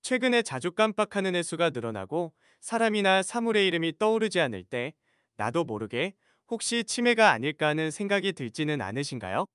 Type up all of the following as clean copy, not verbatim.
최근에 자주 깜빡하는 횟수가 늘어나고 사람이나 사물의 이름이 떠오르지 않을 때 나도 모르게 혹시 치매가 아닐까 하는 생각이 들지는 않으신가요?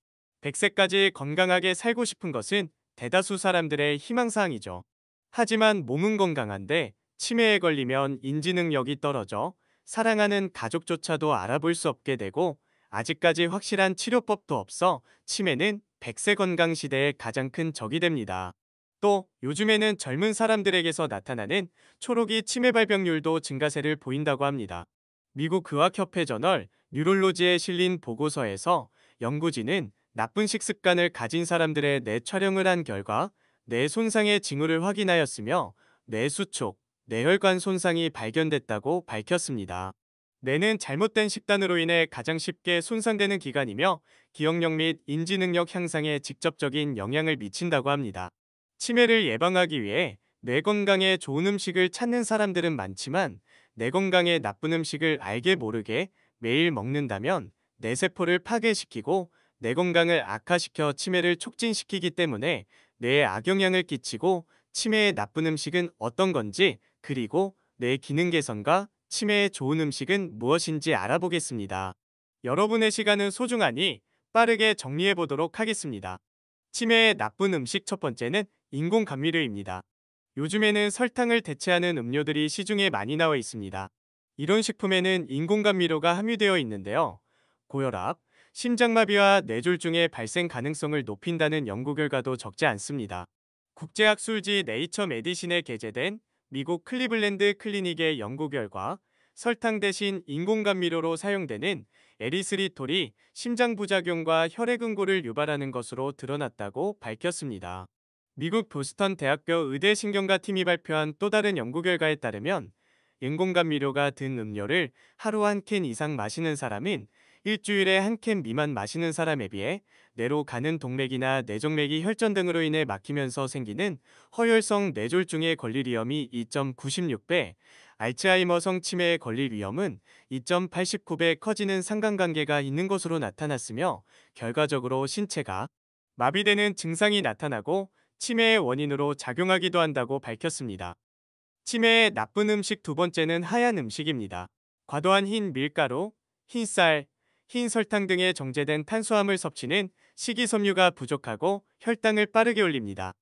100세까지 건강하게 살고 싶은 것은 대다수 사람들의 희망사항이죠. 하지만 몸은 건강한데 치매에 걸리면 인지 능력이 떨어져 사랑하는 가족조차도 알아볼 수 없게 되고 아직까지 확실한 치료법도 없어 치매는 100세 건강 시대의 가장 큰 적이 됩니다. 또 요즘에는 젊은 사람들에게서 나타나는 초록이 치매 발병률도 증가세를 보인다고 합니다. 미국 의학협회 저널 뉴롤로지에 실린 보고서에서 연구진은 나쁜 식습관을 가진 사람들의 뇌 촬영을 한 결과 뇌 손상의 징후를 확인하였으며 뇌 수축, 뇌혈관 손상이 발견됐다고 밝혔습니다. 뇌는 잘못된 식단으로 인해 가장 쉽게 손상되는 기관이며 기억력 및 인지능력 향상에 직접적인 영향을 미친다고 합니다. 치매를 예방하기 위해 뇌 건강에 좋은 음식을 찾는 사람들은 많지만 뇌 건강에 나쁜 음식을 알게 모르게 매일 먹는다면 뇌세포를 파괴시키고 뇌 건강을 악화시켜 치매를 촉진시키기 때문에 뇌에 악영향을 끼치고 치매의 나쁜 음식은 어떤 건지 그리고 뇌 기능 개선과 치매에 좋은 음식은 무엇인지 알아보겠습니다. 여러분의 시간은 소중하니 빠르게 정리해 보도록 하겠습니다. 치매의 나쁜 음식 첫 번째는 인공 감미료입니다. 요즘에는 설탕을 대체하는 음료들이 시중에 많이 나와 있습니다. 이런 식품에는 인공 감미료가 함유되어 있는데요. 고혈압, 심장마비와 뇌졸중의 발생 가능성을 높인다는 연구 결과도 적지 않습니다. 국제학술지 네이처 메디신에 게재된 미국 클리블랜드 클리닉의 연구 결과 설탕 대신 인공감미료로 사용되는 에리스리톨이 심장부작용과 혈액응고를 유발하는 것으로 드러났다고 밝혔습니다. 미국 보스턴 대학교 의대신경과 팀이 발표한 또 다른 연구 결과에 따르면 인공감미료가 든 음료를 하루 한 캔 이상 마시는 사람은 일주일에 한 캔 미만 마시는 사람에 비해 뇌로 가는 동맥이나 뇌정맥이 혈전 등으로 인해 막히면서 생기는 허혈성 뇌졸중에 걸릴 위험이 2.96배, 알츠하이머성 치매에 걸릴 위험은 2.89배 커지는 상관관계가 있는 것으로 나타났으며 결과적으로 신체가 마비되는 증상이 나타나고 치매의 원인으로 작용하기도 한다고 밝혔습니다. 치매의 나쁜 음식 두 번째는 하얀 음식입니다. 과도한 흰 밀가루, 흰 쌀, 흰 설탕 등의 정제된 탄수화물 섭취는 식이섬유가 부족하고 혈당을 빠르게 올립니다.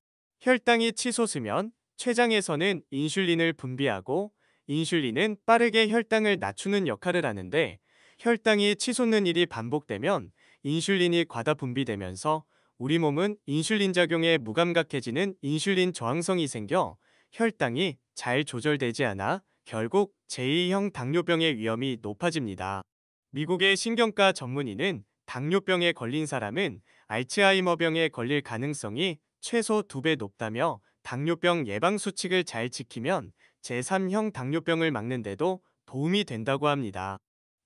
혈당이 치솟으면 췌장에서는 인슐린을 분비하고 인슐린은 빠르게 혈당을 낮추는 역할을 하는데 혈당이 치솟는 일이 반복되면 인슐린이 과다 분비되면서 우리 몸은 인슐린 작용에 무감각해지는 인슐린 저항성이 생겨 혈당이 잘 조절되지 않아 결국 제2형 당뇨병의 위험이 높아집니다. 미국의 신경과 전문의는 당뇨병에 걸린 사람은 알츠하이머병에 걸릴 가능성이 최소 2배 높다며 당뇨병 예방 수칙을 잘 지키면 제3형 당뇨병을 막는데도 도움이 된다고 합니다.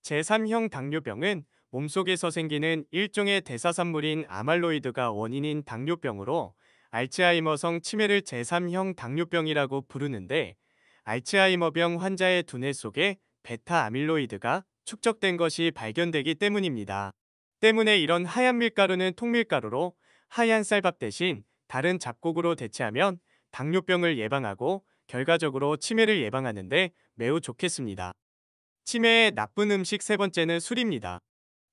제3형 당뇨병은 몸속에서 생기는 일종의 대사산물인 아말로이드가 원인인 당뇨병으로 알츠하이머성 치매를 제3형 당뇨병이라고 부르는데 알츠하이머병 환자의 두뇌 속에 베타 아밀로이드가 축적된 것이 발견되기 때문입니다. 때문에 이런 하얀 밀가루는 통밀가루로 하얀 쌀밥 대신 다른 잡곡으로 대체하면 당뇨병을 예방하고 결과적으로 치매를 예방하는데 매우 좋겠습니다. 치매의 나쁜 음식 세 번째는 술입니다.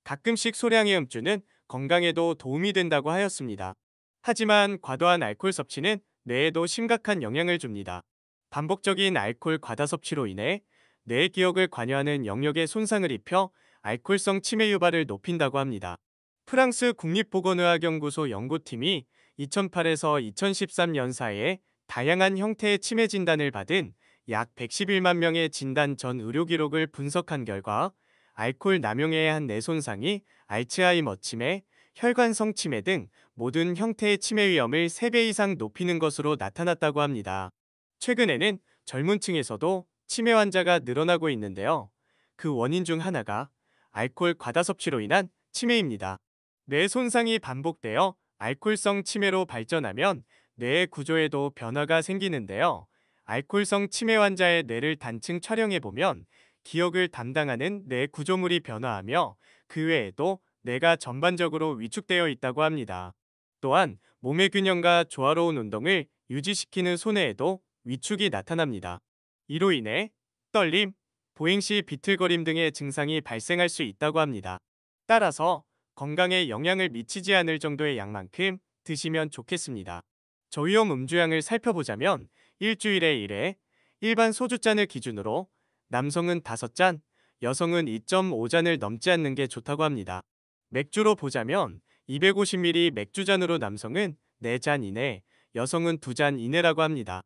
가끔씩 소량의 음주는 건강에도 도움이 된다고 하였습니다. 하지만 과도한 알코올 섭취는 뇌에도 심각한 영향을 줍니다. 반복적인 알코올 과다 섭취로 인해 뇌의 기억을 관여하는 영역에 손상을 입혀 알코올성 치매 유발을 높인다고 합니다. 프랑스 국립보건의학연구소 연구팀이 2008에서 2013년 사이에 다양한 형태의 치매 진단을 받은 약 111만 명의 진단 전 의료 기록을 분석한 결과 알코올 남용에 의한 뇌 손상이 알츠하이머 치매, 혈관성 치매 등 모든 형태의 치매 위험을 3배 이상 높이는 것으로 나타났다고 합니다. 최근에는 젊은 층에서도 치매 환자가 늘어나고 있는데요. 그 원인 중 하나가 알코올 과다 섭취로 인한 치매입니다. 뇌 손상이 반복되어 알코올성 치매로 발전하면 뇌의 구조에도 변화가 생기는데요. 알코올성 치매 환자의 뇌를 단층 촬영해보면 기억을 담당하는 뇌 구조물이 변화하며 그 외에도 뇌가 전반적으로 위축되어 있다고 합니다. 또한 몸의 균형과 조화로운 운동을 유지시키는 손해에도 위축이 나타납니다. 이로 인해 떨림, 보행 시 비틀거림 등의 증상이 발생할 수 있다고 합니다. 따라서 건강에 영향을 미치지 않을 정도의 양만큼 드시면 좋겠습니다. 저위험 음주량을 살펴보자면 일주일에 1회, 일반 소주잔을 기준으로 남성은 5잔, 여성은 2.5잔을 넘지 않는 게 좋다고 합니다. 맥주로 보자면 250ml 맥주잔으로 남성은 4잔 이내, 여성은 2잔 이내라고 합니다.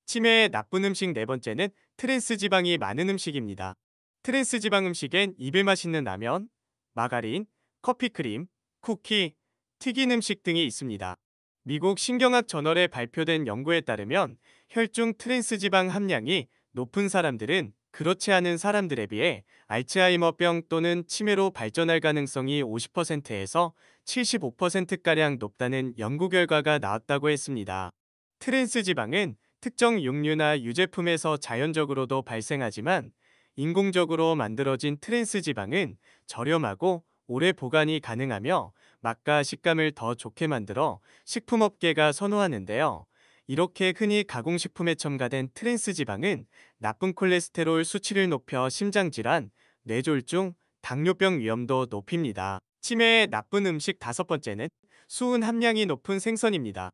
치매의 나쁜 음식 네 번째는 트랜스 지방이 많은 음식입니다. 트랜스 지방 음식엔 입에 맛있는 라면, 마가린, 커피크림, 쿠키, 튀긴 음식 등이 있습니다. 미국 신경학 저널에 발표된 연구에 따르면 혈중 트랜스 지방 함량이 높은 사람들은 그렇지 않은 사람들에 비해 알츠하이머병 또는 치매로 발전할 가능성이 50%에서 75%가량 높다는 연구 결과가 나왔다고 했습니다. 트랜스 지방은 특정 육류나 유제품에서 자연적으로도 발생하지만 인공적으로 만들어진 트랜스 지방은 저렴하고 오래 보관이 가능하며 맛과 식감을 더 좋게 만들어 식품업계가 선호하는데요. 이렇게 흔히 가공식품에 첨가된 트랜스 지방은 나쁜 콜레스테롤 수치를 높여 심장질환, 뇌졸중, 당뇨병 위험도 높입니다. 치매의 나쁜 음식 다섯 번째는 수은 함량이 높은 생선입니다.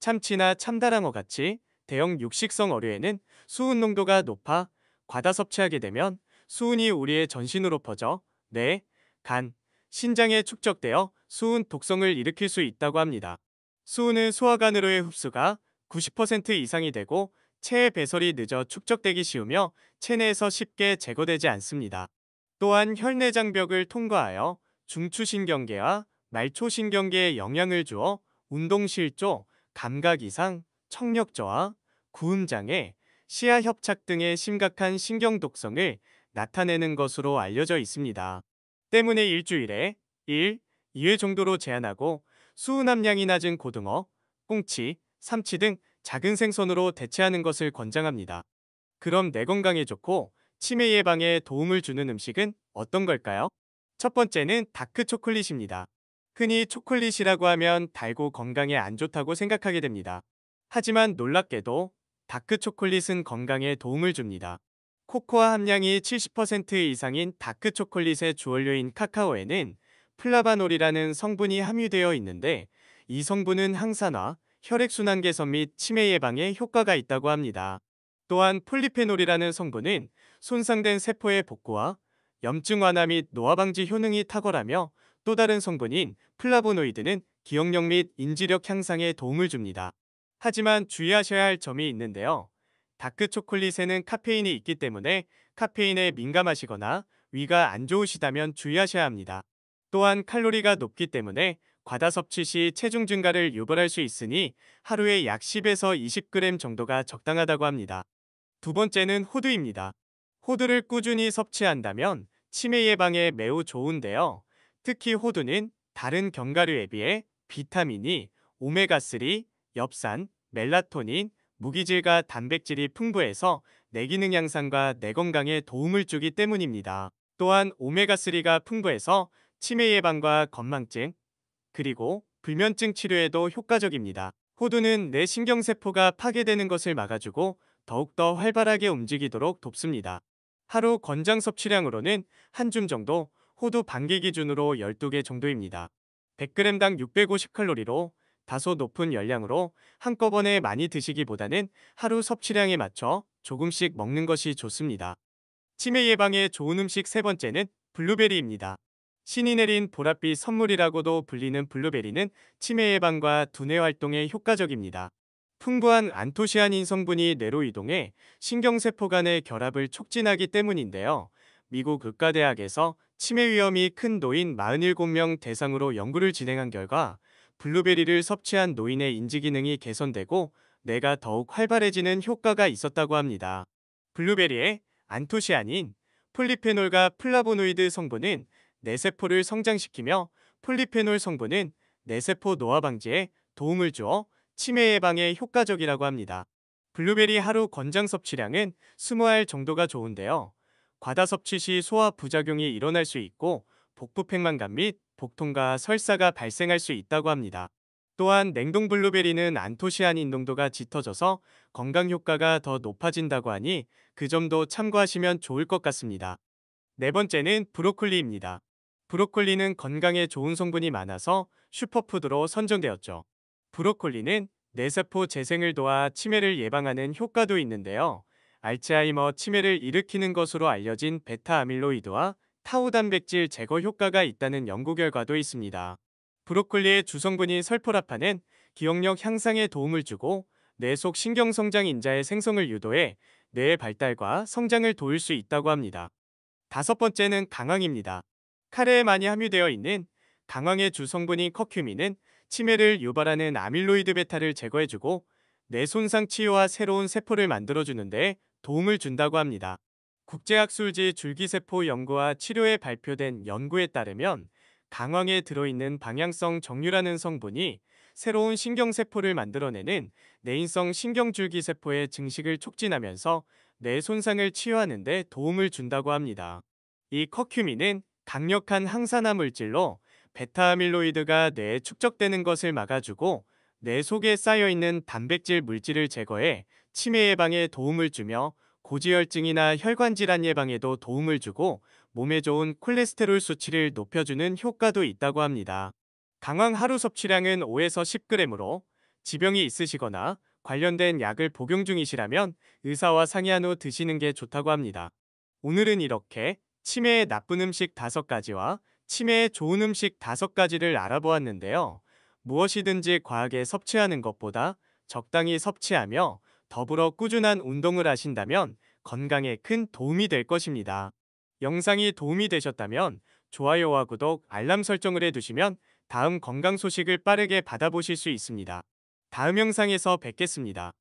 참치나 참다랑어 같이 대형 육식성 어류에는 수은 농도가 높아 과다 섭취하게 되면 수은이 우리의 전신으로 퍼져 뇌, 간, 신장에 축적되어 수은 독성을 일으킬 수 있다고 합니다. 수은은 소화관으로의 흡수가 90% 이상이 되고 체의 배설이 늦어 축적되기 쉬우며 체내에서 쉽게 제거되지 않습니다. 또한 혈내장벽을 통과하여 중추신경계와 말초신경계에 영향을 주어 운동실조, 감각 이상, 청력 저하, 구음장애, 시야 협착 등의 심각한 신경 독성을 나타내는 것으로 알려져 있습니다. 때문에 일주일에 1, 2회 정도로 제한하고 수은 함량이 낮은 고등어, 꽁치, 삼치 등 작은 생선으로 대체하는 것을 권장합니다. 그럼 내 건강에 좋고 치매 예방에 도움을 주는 음식은 어떤 걸까요? 첫 번째는 다크 초콜릿입니다. 흔히 초콜릿이라고 하면 달고 건강에 안 좋다고 생각하게 됩니다. 하지만 놀랍게도 다크 초콜릿은 건강에 도움을 줍니다. 코코아 함량이 70% 이상인 다크 초콜릿의 주원료인 카카오에는 플라바놀이라는 성분이 함유되어 있는데 이 성분은 항산화, 혈액순환 개선 및 치매 예방에 효과가 있다고 합니다. 또한 폴리페놀이라는 성분은 손상된 세포의 복구와 염증 완화 및 노화 방지 효능이 탁월하며 또 다른 성분인 플라보노이드는 기억력 및 인지력 향상에 도움을 줍니다. 하지만 주의하셔야 할 점이 있는데요. 다크 초콜릿에는 카페인이 있기 때문에 카페인에 민감하시거나 위가 안 좋으시다면 주의하셔야 합니다. 또한 칼로리가 높기 때문에 과다 섭취 시 체중 증가를 유발할 수 있으니 하루에 약 10에서 20g 정도가 적당하다고 합니다. 두 번째는 호두입니다. 호두를 꾸준히 섭취한다면 치매 예방에 매우 좋은데요. 특히 호두는 다른 견과류에 비해 비타민이 오메가3, 엽산, 멜라토닌, 무기질과 단백질이 풍부해서 뇌 기능 향상과 뇌 건강에 도움을 주기 때문입니다. 또한 오메가3가 풍부해서 치매 예방과 건망증, 그리고 불면증 치료에도 효과적입니다. 호두는 뇌 신경세포가 파괴되는 것을 막아주고 더욱더 활발하게 움직이도록 돕습니다. 하루 권장 섭취량으로는 한 줌 정도, 호두 반개 기준으로 12개 정도입니다. 100g당 650칼로리로 다소 높은 열량으로 한꺼번에 많이 드시기보다는 하루 섭취량에 맞춰 조금씩 먹는 것이 좋습니다. 치매 예방에 좋은 음식 세 번째는 블루베리입니다. 신이 내린 보랏빛 선물이라고도 불리는 블루베리는 치매 예방과 두뇌 활동에 효과적입니다. 풍부한 안토시아닌 성분이 뇌로 이동해 신경세포 간의 결합을 촉진하기 때문인데요. 미국 의과대학에서 치매 위험이 큰 노인 47명 대상으로 연구를 진행한 결과 블루베리를 섭취한 노인의 인지기능이 개선되고 뇌가 더욱 활발해지는 효과가 있었다고 합니다. 블루베리의 안토시아닌, 폴리페놀과 플라보노이드 성분은 뇌세포를 성장시키며 폴리페놀 성분은 뇌세포 노화 방지에 도움을 주어 치매 예방에 효과적이라고 합니다. 블루베리 하루 권장 섭취량은 20알 정도가 좋은데요. 과다 섭취 시 소화 부작용이 일어날 수 있고 복부 팽만감 및 복통과 설사가 발생할 수 있다고 합니다. 또한 냉동 블루베리는 안토시아닌 농도가 짙어져서 건강 효과가 더 높아진다고 하니 그 점도 참고하시면 좋을 것 같습니다. 네 번째는 브로콜리입니다. 브로콜리는 건강에 좋은 성분이 많아서 슈퍼푸드로 선정되었죠. 브로콜리는 뇌세포 재생을 도와 치매를 예방하는 효과도 있는데요. 알츠하이머 치매를 일으키는 것으로 알려진 베타 아밀로이드와 타우 단백질 제거 효과가 있다는 연구 결과도 있습니다. 브로콜리의 주성분인 설포라판은 기억력 향상에 도움을 주고 뇌 속 신경성장 인자의 생성을 유도해 뇌의 발달과 성장을 도울 수 있다고 합니다. 다섯 번째는 강황입니다. 카레에 많이 함유되어 있는 강황의 주성분인 커큐민은 치매를 유발하는 아밀로이드 베타를 제거해주고 뇌 손상 치유와 새로운 세포를 만들어주는 데 도움을 준다고 합니다. 국제학술지 줄기세포 연구와 치료에 발표된 연구에 따르면 강황에 들어있는 방향성 정류라는 성분이 새로운 신경세포를 만들어내는 내인성 신경줄기세포의 증식을 촉진하면서 뇌 손상을 치유하는 데 도움을 준다고 합니다. 이 커큐민은 강력한 항산화 물질로 베타아밀로이드가 뇌에 축적되는 것을 막아주고 뇌 속에 쌓여있는 단백질 물질을 제거해 치매 예방에 도움을 주며 고지혈증이나 혈관 질환 예방에도 도움을 주고 몸에 좋은 콜레스테롤 수치를 높여주는 효과도 있다고 합니다. 강황 하루 섭취량은 5에서 10g으로 지병이 있으시거나 관련된 약을 복용 중이시라면 의사와 상의한 후 드시는 게 좋다고 합니다. 오늘은 이렇게 치매의 나쁜 음식 5가지와 치매에 좋은 음식 5가지를 알아보았는데요. 무엇이든지 과하게 섭취하는 것보다 적당히 섭취하며 더불어 꾸준한 운동을 하신다면 건강에 큰 도움이 될 것입니다. 영상이 도움이 되셨다면 좋아요와 구독, 알람 설정을 해두시면 다음 건강 소식을 빠르게 받아보실 수 있습니다. 다음 영상에서 뵙겠습니다.